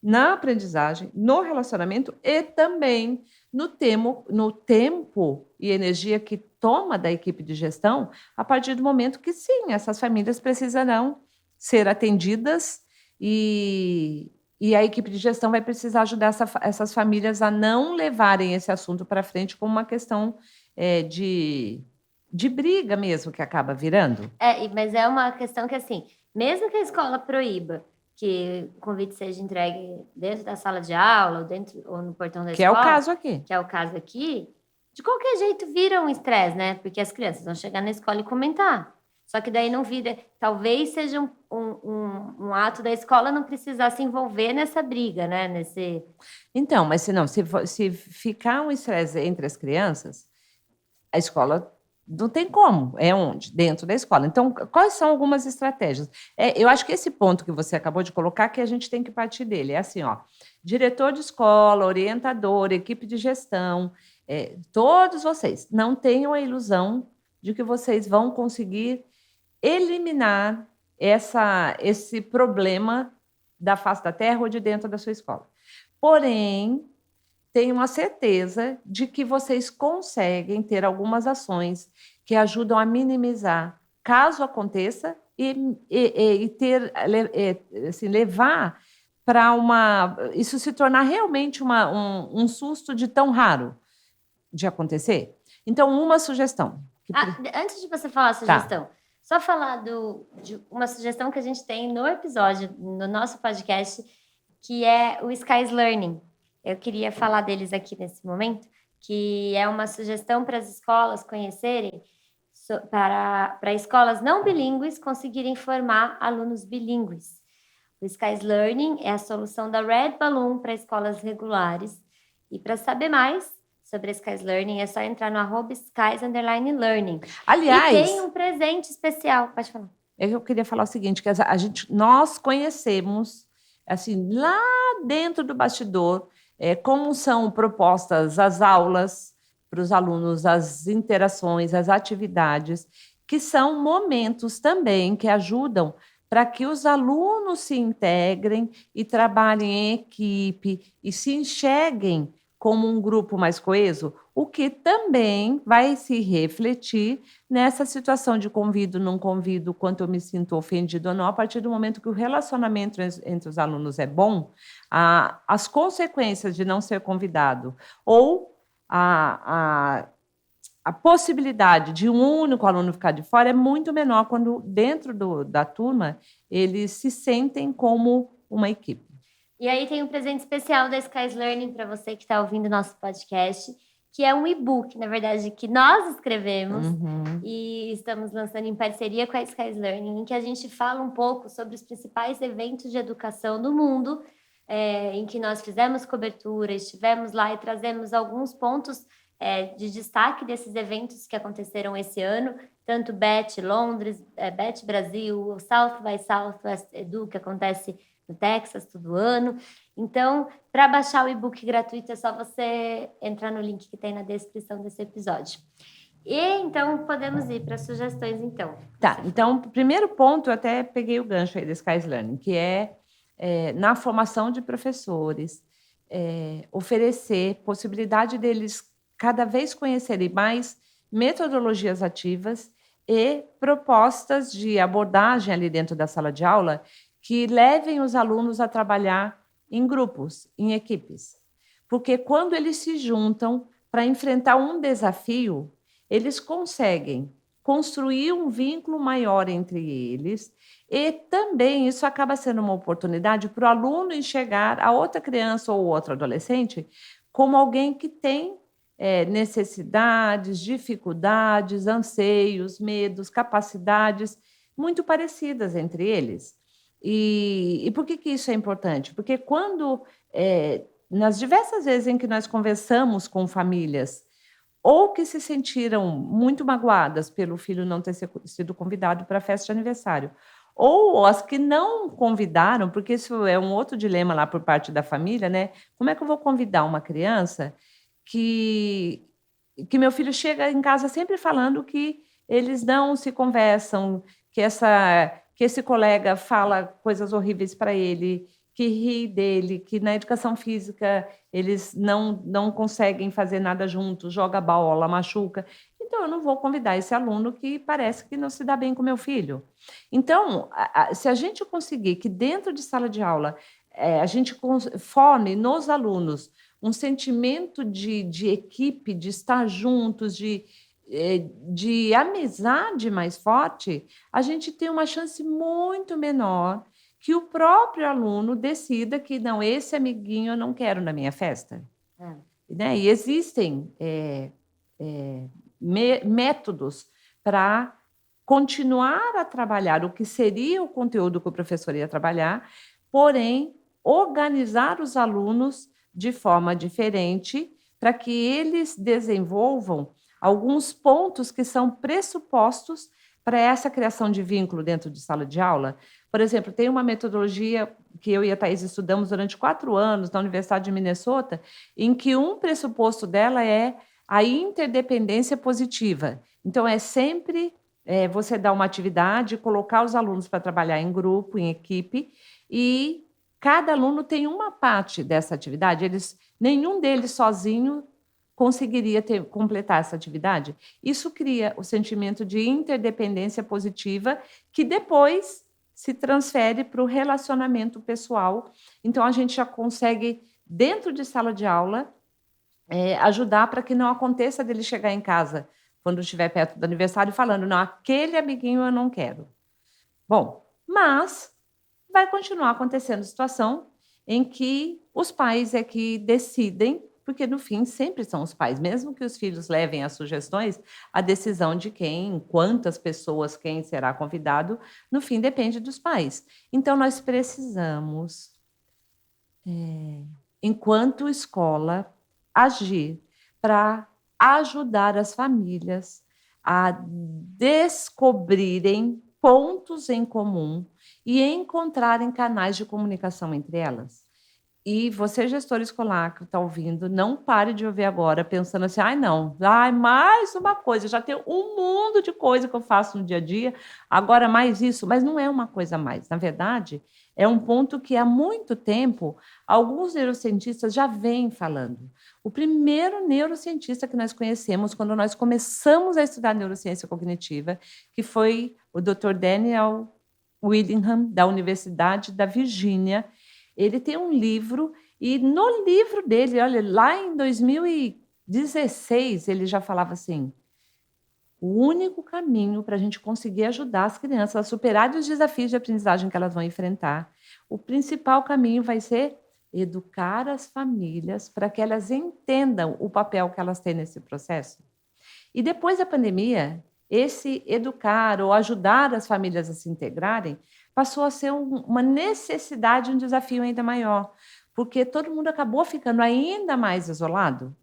na aprendizagem, no relacionamento e também no tempo e energia que toma da equipe de gestão, a partir do momento que, sim, essas famílias precisarão ser atendidas e a equipe de gestão vai precisar ajudar essas famílias a não levarem esse assunto para frente como uma questão de briga mesmo, que acaba virando. Mas é uma questão que, assim, mesmo que a escola proíba que o convite seja entregue dentro da sala de aula ou no portão da escola... Que é o caso aqui. Que é o caso aqui. De qualquer jeito vira um estresse, né? Porque as crianças vão chegar na escola e comentar. Só que daí não vira... Talvez seja um ato da escola não precisar se envolver nessa briga, né? Então, mas se ficar um estresse entre as crianças, a escola... Não tem como, onde? Dentro da escola. Então, quais são algumas estratégias? Eu acho que esse ponto que você acabou de colocar, que a gente tem que partir dele, é assim, diretor de escola, orientador, equipe de gestão, todos vocês, não tenham a ilusão de que vocês vão conseguir eliminar esse problema da face da terra ou de dentro da sua escola. Porém, tenho a certeza de que vocês conseguem ter algumas ações que ajudam a minimizar, caso aconteça, e levar para isso se tornar realmente um susto de tão raro de acontecer. Então, uma sugestão. Antes de você falar a sugestão, só falar de uma sugestão que a gente tem no episódio, no nosso podcast, que é o Skies Learning. Eu queria falar deles aqui nesse momento, que é uma sugestão para as escolas conhecerem, para escolas não bilíngues conseguirem formar alunos bilíngues. O Skies Learning é a solução da Red Balloon para escolas regulares. E para saber mais sobre a Skies Learning, é só entrar no @skies_learning. Aliás... E tem um presente especial. Pode falar. Eu queria falar o seguinte, que nós conhecemos, assim, lá dentro do bastidor, como são propostas as aulas para os alunos, as interações, as atividades, que são momentos também que ajudam para que os alunos se integrem e trabalhem em equipe e se enxerguem como um grupo mais coeso, o que também vai se refletir nessa situação de convido, não convido, quanto eu me sinto ofendido ou não. A partir do momento que o relacionamento entre os alunos é bom, as consequências de não ser convidado ou a possibilidade de um único aluno ficar de fora é muito menor quando, dentro da turma, eles se sentem como uma equipe. E aí tem um presente especial da Skies Learning para você que está ouvindo nosso podcast, que é um e-book, na verdade, que nós escrevemos e estamos lançando em parceria com a Skies Learning, em que a gente fala um pouco sobre os principais eventos de educação do mundo, em que nós fizemos cobertura, estivemos lá e trazemos alguns pontos de destaque desses eventos que aconteceram esse ano, tanto BET Londres, BET Brasil, o South by Southwest Edu, que acontece no Texas todo ano. Então, para baixar o e-book gratuito, é só você entrar no link que tem na descrição desse episódio. E então, podemos ir para as sugestões, então. Tá, então, o primeiro ponto, eu até peguei o gancho aí da Skies Learning, que é na formação de professores, oferecer possibilidade deles cada vez conhecerem mais metodologias ativas e propostas de abordagem ali dentro da sala de aula que levem os alunos a trabalhar em grupos, em equipes. Porque quando eles se juntam para enfrentar um desafio, eles conseguem construir um vínculo maior entre eles e também isso acaba sendo uma oportunidade para o aluno enxergar a outra criança ou outro adolescente como alguém que tem necessidades, dificuldades, anseios, medos, capacidades muito parecidas entre eles. E por que isso é importante? Porque quando, nas diversas vezes em que nós conversamos com famílias, ou que se sentiram muito magoadas pelo filho não ter sido convidado para a festa de aniversário, ou as que não convidaram, porque isso é um outro dilema lá por parte da família, né? Como é que eu vou convidar uma criança que meu filho chega em casa sempre falando que eles não se conversam, que esse colega fala coisas horríveis para ele, que ri dele, que na educação física eles não conseguem fazer nada juntos, joga bola, machuca. Então, eu não vou convidar esse aluno que parece que não se dá bem com meu filho. Então, se a gente conseguir que dentro de sala de aula a gente forme nos alunos um sentimento de equipe, de estar juntos, de amizade mais forte, a gente tem uma chance muito menor que o próprio aluno decida que, não, esse amiguinho eu não quero na minha festa. Né? E existem métodos para continuar a trabalhar o que seria o conteúdo que o professor ia trabalhar, porém, organizar os alunos de forma diferente para que eles desenvolvam alguns pontos que são pressupostos para essa criação de vínculo dentro de sala de aula. Por exemplo, tem uma metodologia que eu e a Thaís estudamos durante 4 anos na Universidade de Minnesota, em que um pressuposto dela é a interdependência positiva. Então, é sempre você dar uma atividade, colocar os alunos para trabalhar em grupo, em equipe, e cada aluno tem uma parte dessa atividade. Nenhum deles sozinho conseguiria completar essa atividade. Isso cria o sentimento de interdependência positiva, que depois se transfere para o relacionamento pessoal. Então, a gente já consegue, dentro de sala de aula, ajudar para que não aconteça dele chegar em casa, quando estiver perto do aniversário, falando, não, aquele amiguinho eu não quero. Bom, mas vai continuar acontecendo situação em que os pais é que decidem, porque no fim sempre são os pais, mesmo que os filhos levem as sugestões, a decisão de quantas pessoas, quem será convidado, no fim depende dos pais. Então nós precisamos, enquanto escola, agir para ajudar as famílias a descobrirem pontos em comum e encontrarem canais de comunicação entre elas. E você, gestor escolar que está ouvindo, não pare de ouvir agora pensando assim, mais uma coisa, já tem um mundo de coisa que eu faço no dia a dia, agora mais isso, mas não é uma coisa a mais. Na verdade, é um ponto que há muito tempo alguns neurocientistas já vêm falando. O primeiro neurocientista que nós conhecemos quando nós começamos a estudar neurociência cognitiva, que foi o Dr. Daniel Willingham, da Universidade da Virgínia. Ele tem um livro, e no livro dele, olha, lá em 2016, ele já falava assim, O único caminho para a gente conseguir ajudar as crianças a superarem os desafios de aprendizagem que elas vão enfrentar, o principal caminho vai ser educar as famílias para que elas entendam o papel que elas têm nesse processo. E depois da pandemia, esse educar ou ajudar as famílias a se integrarem passou a ser uma necessidade, um desafio ainda maior, porque todo mundo acabou ficando ainda mais isolado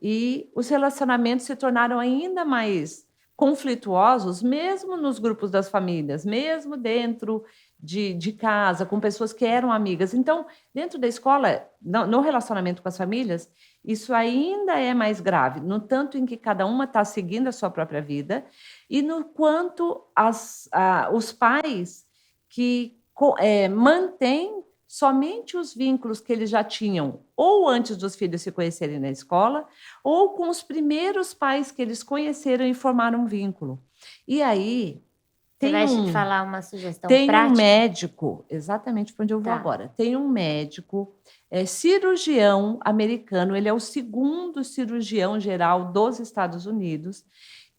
e os relacionamentos se tornaram ainda mais conflituosos, mesmo nos grupos das famílias, mesmo dentro de casa, com pessoas que eram amigas. Então, dentro da escola, no relacionamento com as famílias, isso ainda é mais grave, no tanto em que cada uma está seguindo a sua própria vida e no quanto os pais que mantêm somente os vínculos que eles já tinham, ou antes dos filhos se conhecerem na escola, ou com os primeiros pais que eles conheceram e formaram um vínculo. E aí Você tem vai um, falar uma sugestão tem um prática? médico, exatamente para onde eu vou Tá. agora. Tem um médico, cirurgião americano, ele é o segundo cirurgião geral dos Estados Unidos,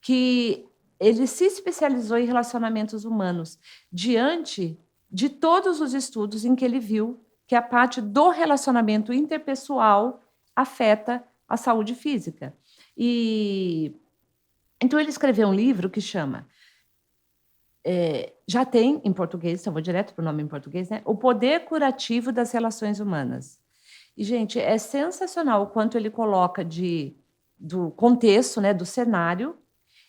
que ele se especializou em relacionamentos humanos, diante de todos os estudos em que ele viu que a parte do relacionamento interpessoal afeta a saúde física. E então ele escreveu um livro que chama já tem em português, então vou direto para o nome em português, né? O Poder Curativo das Relações Humanas. E, gente, é sensacional o quanto ele coloca do contexto, né, do cenário,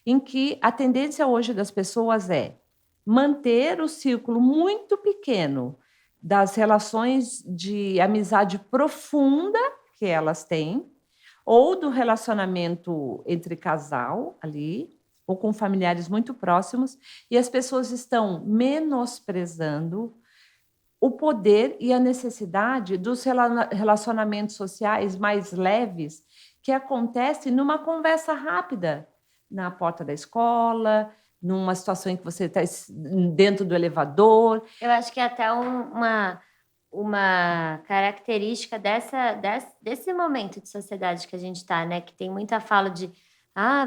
em que a tendência hoje das pessoas é manter o círculo muito pequeno das relações de amizade profunda que elas têm, ou do relacionamento entre casal ali, ou com familiares muito próximos, e as pessoas estão menosprezando o poder e a necessidade dos relacionamentos sociais mais leves que acontecem numa conversa rápida, na porta da escola, numa situação em que você está dentro do elevador. Eu acho que é até uma característica desse momento de sociedade que a gente está, né? Que tem muita fala de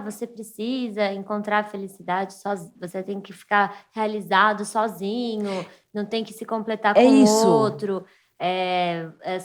você precisa encontrar felicidade sozinho, você tem que ficar realizado sozinho, não tem que se completar É com o isso. outro,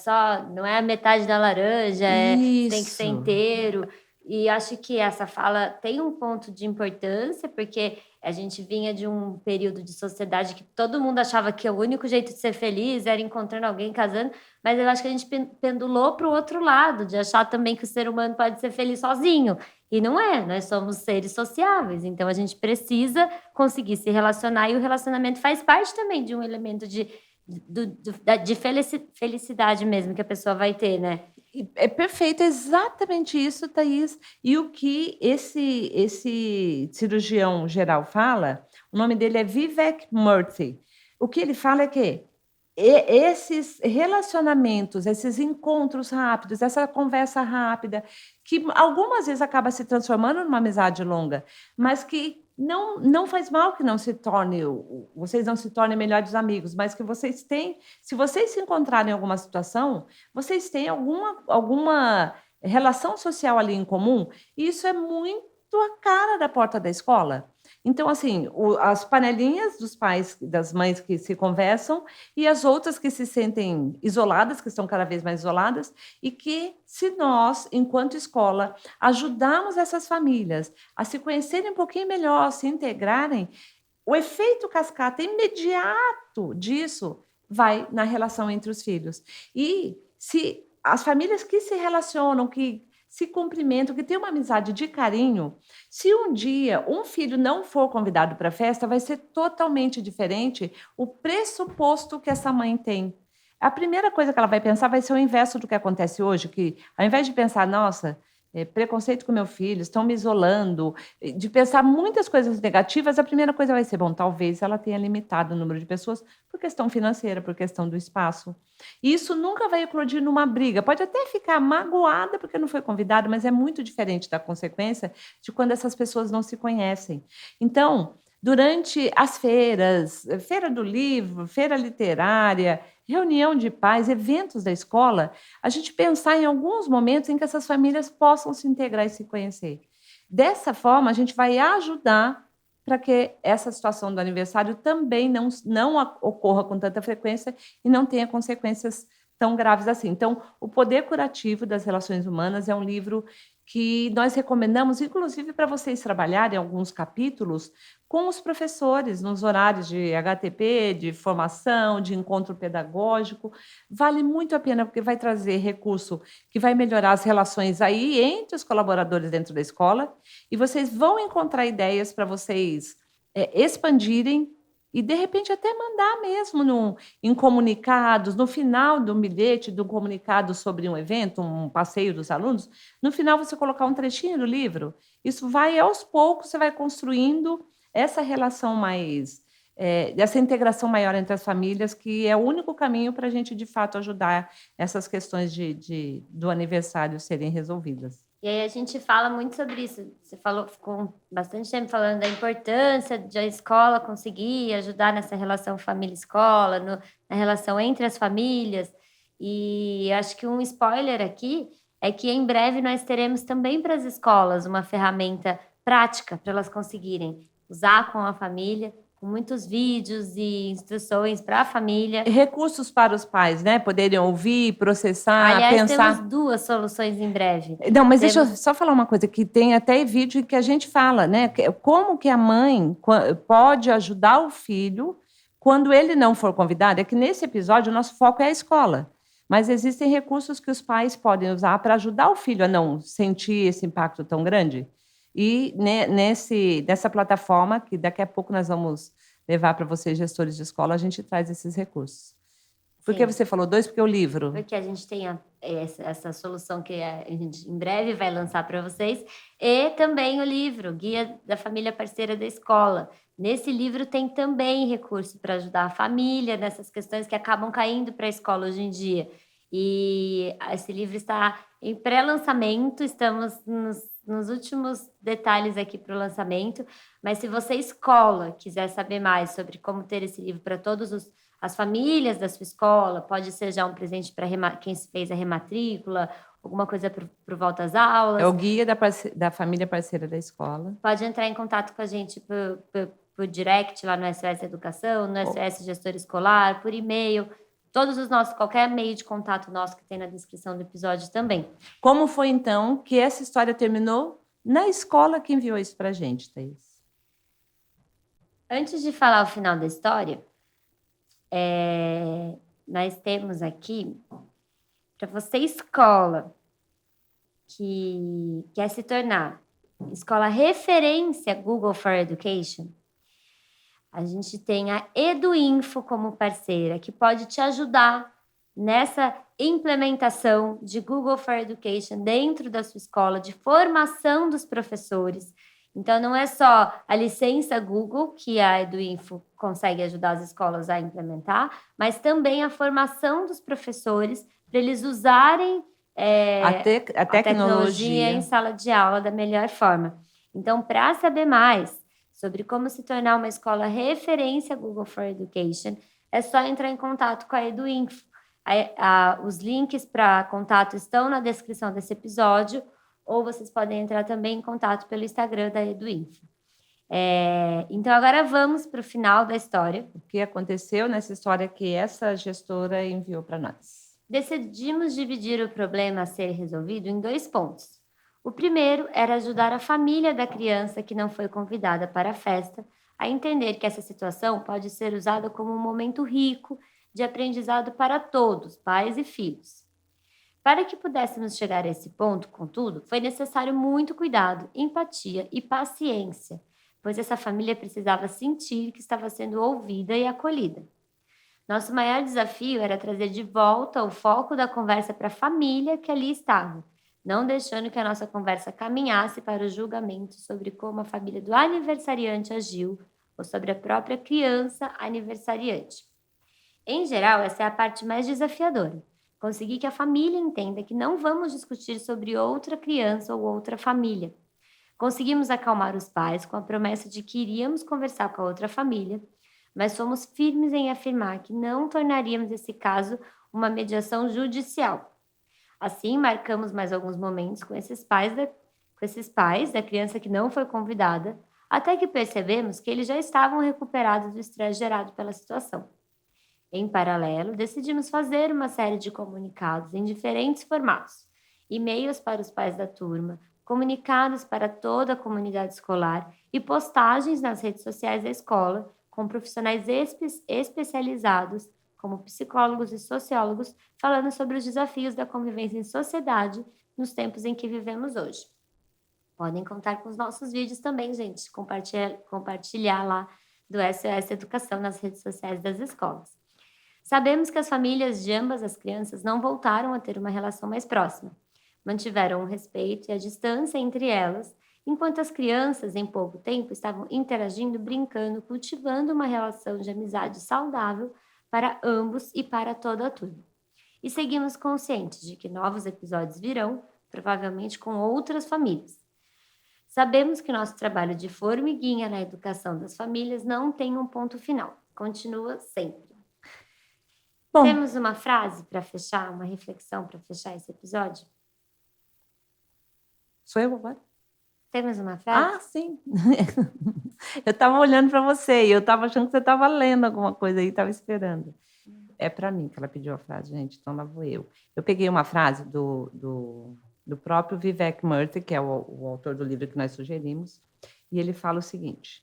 só, não é a metade da laranja, você tem que ser Isso. inteiro. E acho que essa fala tem um ponto de importância, porque a gente vinha de um período de sociedade que todo mundo achava que o único jeito de ser feliz era encontrando alguém, casando, mas eu acho que a gente pendulou para o outro lado, de achar também que o ser humano pode ser feliz sozinho. E não é, nós somos seres sociáveis, então a gente precisa conseguir se relacionar, e o relacionamento faz parte também de um elemento de felicidade mesmo que a pessoa vai ter, né? É perfeito, é exatamente isso, Thaís. E o que esse cirurgião geral fala, o nome dele é Vivek Murthy. O que ele fala é que esses relacionamentos, esses encontros rápidos, essa conversa rápida, que algumas vezes acaba se transformando numa amizade longa, mas que não faz mal que não se torne, vocês não se tornem melhores amigos, mas que vocês têm, se vocês se encontrarem em alguma situação, vocês têm alguma relação social ali em comum, e isso é muito a cara da porta da escola. Então, assim, as panelinhas dos pais, das mães que se conversam e as outras que se sentem isoladas, que estão cada vez mais isoladas, e que, se nós, enquanto escola, ajudarmos essas famílias a se conhecerem um pouquinho melhor, se integrarem, o efeito cascata imediato disso vai na relação entre os filhos. E se as famílias que se relacionam, que se cumprimentam, que têm uma amizade de carinho, se um dia um filho não for convidado para a festa, vai ser totalmente diferente o pressuposto que essa mãe tem. A primeira coisa que ela vai pensar vai ser o inverso do que acontece hoje, que ao invés de pensar, nossa, preconceito com meu filho, estão me isolando, de pensar muitas coisas negativas, a primeira coisa vai ser, bom, talvez ela tenha limitado o número de pessoas por questão financeira, por questão do espaço. E isso nunca vai eclodir numa briga. Pode até ficar magoada porque não foi convidada, mas é muito diferente da consequência de quando essas pessoas não se conhecem. Então, durante as feiras, feira do livro, feira literária, reunião de pais, eventos da escola, a gente pensar em alguns momentos em que essas famílias possam se integrar e se conhecer. Dessa forma, a gente vai ajudar para que essa situação do aniversário também não ocorra com tanta frequência e não tenha consequências tão graves assim. Então, O Poder Curativo das Relações Humanas é um livro que nós recomendamos, inclusive, para vocês trabalharem alguns capítulos com os professores, nos horários de HTP, de formação, de encontro pedagógico. Vale muito a pena, porque vai trazer recurso que vai melhorar as relações aí entre os colaboradores dentro da escola, e vocês vão encontrar ideias para vocês expandirem e, de repente, até mandar mesmo em comunicados, no final do bilhete, do comunicado sobre um evento, um passeio dos alunos, no final você colocar um trechinho do livro. Isso vai, aos poucos, você vai construindo essa relação mais, essa integração maior entre as famílias, que é o único caminho para a gente, de fato, ajudar essas questões do aniversário serem resolvidas. E aí a gente fala muito sobre isso. Você ficou bastante tempo falando da importância de a escola conseguir ajudar nessa relação família-escola, na relação entre as famílias. E acho que um spoiler aqui é que em breve nós teremos também para as escolas uma ferramenta prática para elas conseguirem usar com a família, com muitos vídeos e instruções para a família. Recursos para os pais, né? Poderem ouvir, processar, Aliás, pensar. temos 2 soluções em breve. Não, mas deixa eu só falar uma coisa, que tem até vídeo que a gente fala, né? Como que a mãe pode ajudar o filho quando ele não for convidado. É que nesse episódio o nosso foco é a escola, mas existem recursos que os pais podem usar para ajudar o filho a não sentir esse impacto tão grande. E nessa plataforma, que daqui a pouco nós vamos levar para vocês, gestores de escola, a gente traz esses recursos. Por que você falou 2? Porque o livro. Porque a gente tem essa solução que a gente em breve vai lançar para vocês. E também o livro, Guia da Família Parceira da Escola. Nesse livro tem também recurso para ajudar a família nessas questões que acabam caindo para a escola hoje em dia. E esse livro está em pré-lançamento, estamos nos últimos detalhes aqui para o lançamento. Mas se você, escola, quiser saber mais sobre como ter esse livro para todos as famílias da sua escola, pode ser já um presente para quem fez a rematrícula, alguma coisa para volta às aulas. É o Guia da Família Parceira da Escola. Pode entrar em contato com a gente por direct lá no SOS Educação, no SOS Gestor Escolar, por e-mail. Todos os nossos, qualquer meio de contato nosso que tem na descrição do episódio também. Como foi, então, que essa história terminou na escola que enviou isso para a gente, Thaís? Antes de falar o final da história, nós temos aqui, para você, escola, que quer se tornar escola referência Google for Education, a gente tem a EduInfo como parceira, que pode te ajudar nessa implementação de Google for Education dentro da sua escola, de formação dos professores. Então, não é só a licença Google que a EduInfo consegue ajudar as escolas a implementar, mas também a formação dos professores para eles usarem a tecnologia em sala de aula da melhor forma. Então, para saber mais sobre como se tornar uma escola referência Google for Education, é só entrar em contato com a EduInfo. Os links para contato estão na descrição desse episódio, ou vocês podem entrar também em contato pelo Instagram da EduInfo. Então, agora vamos para o final da história. O que aconteceu nessa história que essa gestora enviou para nós? Decidimos dividir o problema a ser resolvido em 2 pontos. O primeiro era ajudar a família da criança que não foi convidada para a festa a entender que essa situação pode ser usada como um momento rico de aprendizado para todos, pais e filhos. Para que pudéssemos chegar a esse ponto, contudo, foi necessário muito cuidado, empatia e paciência, pois essa família precisava sentir que estava sendo ouvida e acolhida. Nosso maior desafio era trazer de volta o foco da conversa para a família que ali estava, não deixando que a nossa conversa caminhasse para o julgamento sobre como a família do aniversariante agiu ou sobre a própria criança aniversariante. Em geral, essa é a parte mais desafiadora. Conseguir que a família entenda que não vamos discutir sobre outra criança ou outra família. Conseguimos acalmar os pais com a promessa de que iríamos conversar com a outra família, mas fomos firmes em afirmar que não tornaríamos esse caso uma mediação judicial. Assim, marcamos mais alguns momentos com esses pais com esses pais da criança que não foi convidada, até que percebemos que eles já estavam recuperados do estresse gerado pela situação. Em paralelo, decidimos fazer uma série de comunicados em diferentes formatos: e-mails para os pais da turma, comunicados para toda a comunidade escolar e postagens nas redes sociais da escola com profissionais especializados, como psicólogos e sociólogos, falando sobre os desafios da convivência em sociedade nos tempos em que vivemos hoje. Podem contar com os nossos vídeos também, gente. Compartilhar lá do SOS Educação nas redes sociais das escolas. Sabemos que as famílias de ambas as crianças não voltaram a ter uma relação mais próxima. Mantiveram o respeito e a distância entre elas, enquanto as crianças, em pouco tempo, estavam interagindo, brincando, cultivando uma relação de amizade saudável para ambos e para toda a turma. E seguimos conscientes de que novos episódios virão, provavelmente com outras famílias. Sabemos que nosso trabalho de formiguinha na educação das famílias não tem um ponto final, continua sempre. Bom, Temos uma frase para fechar, uma reflexão para fechar esse episódio? sou eu agora? Temos uma frase? Ah, sim. Eu estava olhando para você e eu estava achando que você estava lendo alguma coisa aí, estava esperando. É para mim que ela pediu a frase, gente, então lá vou eu. Eu peguei uma frase do próprio Vivek Murthy, que é o autor do livro que nós sugerimos, e ele fala o seguinte: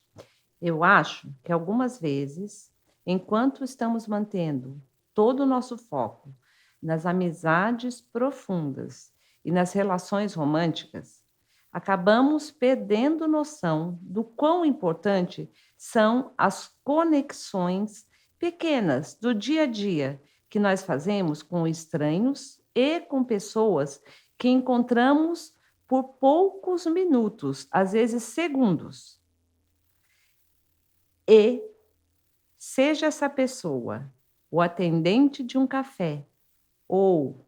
eu acho que algumas vezes, enquanto estamos mantendo todo o nosso foco nas amizades profundas e nas relações românticas, acabamos perdendo noção do quão importante são as conexões pequenas do dia a dia que nós fazemos com estranhos e com pessoas que encontramos por poucos minutos, às vezes segundos. E seja essa pessoa o atendente de um café ou,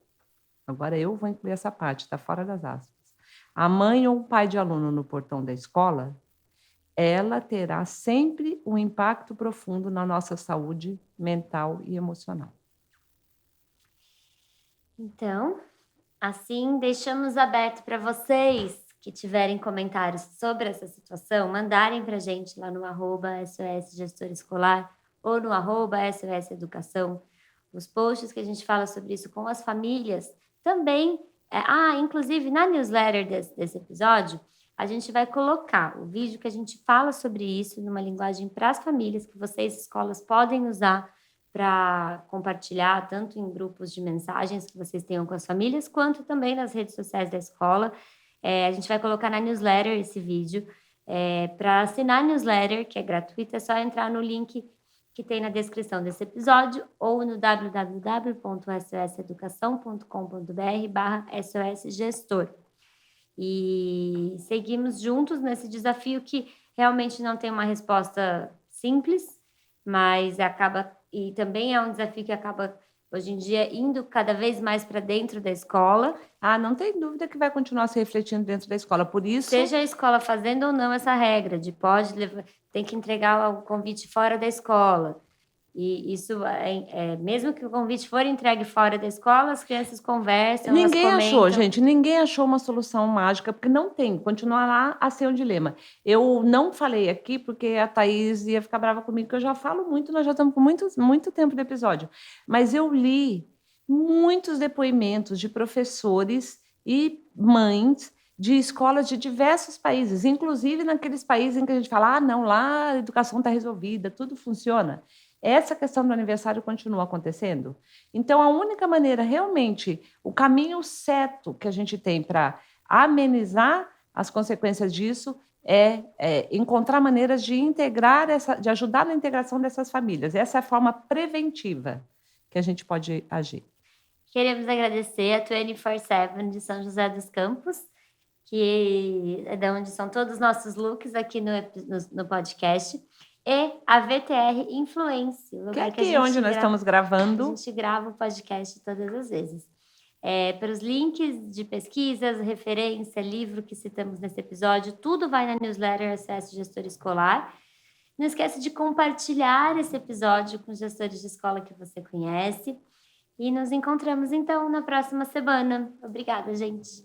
agora eu vou incluir essa parte, está fora das aspas, a mãe ou o pai de aluno no portão da escola, ela terá sempre um impacto profundo na nossa saúde mental e emocional. Então, assim, deixamos aberto para vocês que tiverem comentários sobre essa situação, mandarem para a gente lá no @SOS Gestor Escolar ou no @SOS Educação. Os posts que a gente fala sobre isso com as famílias também. Inclusive na newsletter desse episódio, a gente vai colocar o vídeo que a gente fala sobre isso numa linguagem para as famílias, que vocês, escolas, podem usar para compartilhar, tanto em grupos de mensagens que vocês tenham com as famílias, quanto também nas redes sociais da escola. A gente vai colocar na newsletter esse vídeo. Para assinar a newsletter, que é gratuita, é só entrar no link que tem na descrição desse episódio ou no www.soseducação.com.br/SOSgestor. E seguimos juntos nesse desafio que realmente não tem uma resposta simples, mas e também é um desafio que acaba hoje em dia indo cada vez mais para dentro da escola. Não tem dúvida que vai continuar se refletindo dentro da escola, por isso... Seja a escola fazendo ou não essa regra de tem que entregar o convite fora da escola. E isso, mesmo que o convite for entregue fora da escola, as crianças conversam, Ninguém elas achou, comentam. gente, ninguém achou uma solução mágica, porque não tem, continuará a ser um dilema. Eu não falei aqui porque a Thaís ia ficar brava comigo, que eu já falo muito, nós já estamos com muito tempo de episódio, mas eu li muitos depoimentos de professores e mães de escolas de diversos países, inclusive naqueles países em que a gente fala, não, lá a educação está resolvida, tudo funciona. Essa questão do aniversário continua acontecendo. Então, a única maneira, realmente, o caminho certo que a gente tem para amenizar as consequências disso é encontrar maneiras de de ajudar na integração dessas famílias. Essa é a forma preventiva que a gente pode agir. Queremos agradecer a 24/7 de São José dos Campos, que é de onde são todos os nossos looks aqui no podcast. E a VTR Influência, o lugar que é aqui onde nós estamos gravando. A gente grava o podcast todas as vezes. Para os links de pesquisas, referência, livro que citamos nesse episódio, tudo vai na newsletter SOS Gestor Escolar. Não esquece de compartilhar esse episódio com os gestores de escola que você conhece. E nos encontramos, então, na próxima semana. Obrigada, gente.